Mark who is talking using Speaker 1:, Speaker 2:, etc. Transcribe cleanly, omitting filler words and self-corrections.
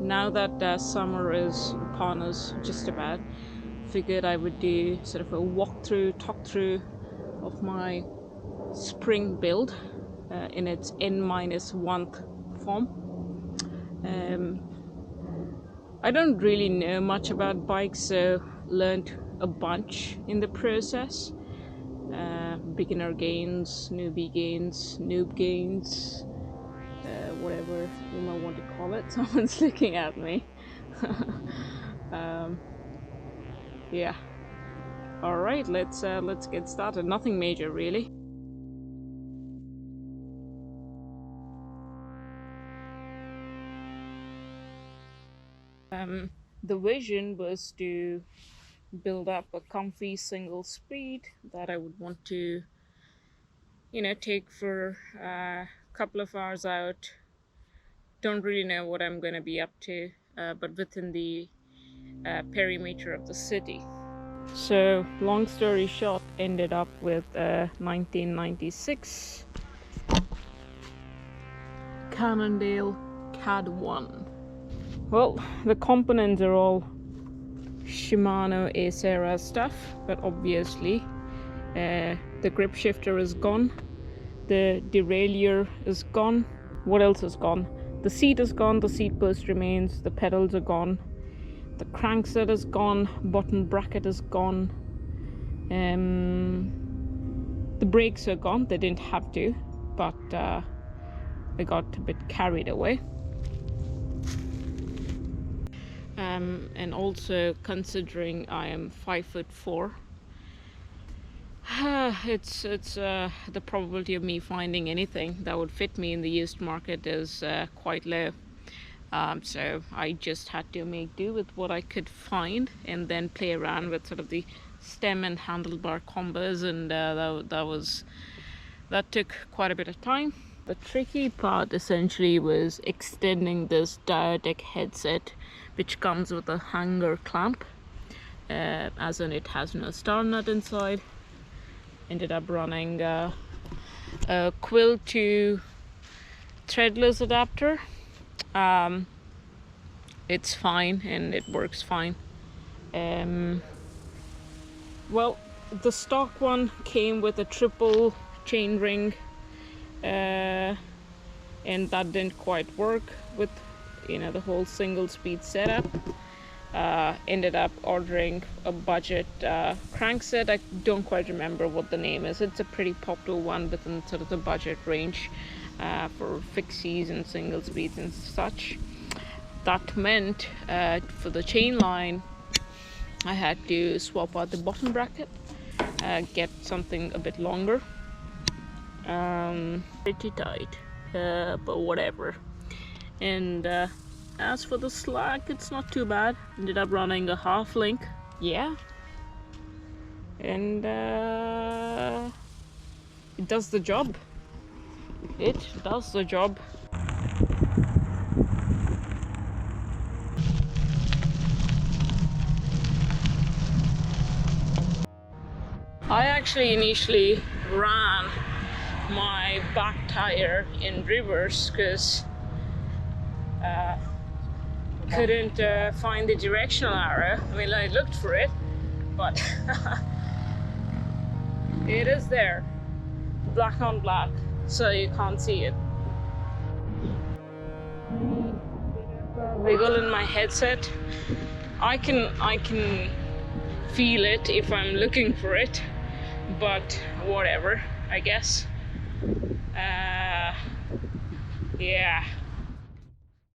Speaker 1: Now that summer is upon us, just about, figured I would do sort of a talk through of my spring build in its N-1th form. I don't really know much about bikes, so learned a bunch in the process. Beginner gains, newbie gains, noob gains, whatever you might want to call it. Someone's looking at me. Yeah. All right, let's get started. Nothing major, really. The vision was to build up a comfy single speed that I would want to, take for a couple of hours out. Don't really know what I'm going to be up to, but within the perimeter of the city. So, long story short, ended up with a 1996 Cannondale CAD 1. Well, the components are all Shimano Acera stuff, but obviously the grip shifter is gone, the derailleur is gone. What else is gone? The seat is gone, the seat post remains, the pedals are gone, the crankset is gone, button bracket is gone, the brakes are gone. They didn't have to, but I got a bit carried away. And also, considering I am 5'4", it's the probability of me finding anything that would fit me in the used market is quite low. So I just had to make do with what I could find and then play around with sort of the stem and handlebar combos, and that took quite a bit of time. The tricky part essentially was extending this Diatec headset, which comes with a hanger clamp, as in it has no star nut inside. Ended up running a Quill to threadless adapter. It's fine and it works fine. Well, the stock one came with a triple chain ring, and that didn't quite work with the whole single speed setup. Ended up ordering a budget crankset. I don't quite remember what the name is. It's a pretty popular one within sort of the budget range for fixies and single speeds and such. That meant for the chain line I had to swap out the bottom bracket, get something a bit longer. Pretty tight, but whatever. And as for the slack, it's not too bad. Ended up running a half link, yeah, and it does the job. It does the job. I actually initially ran my back tire in reverse because couldn't find the directional arrow. I mean, I looked for it, but it is there, black on black, so you can't see it. Wiggle in my headset. I can feel it if I'm looking for it, but whatever, I guess. Yeah,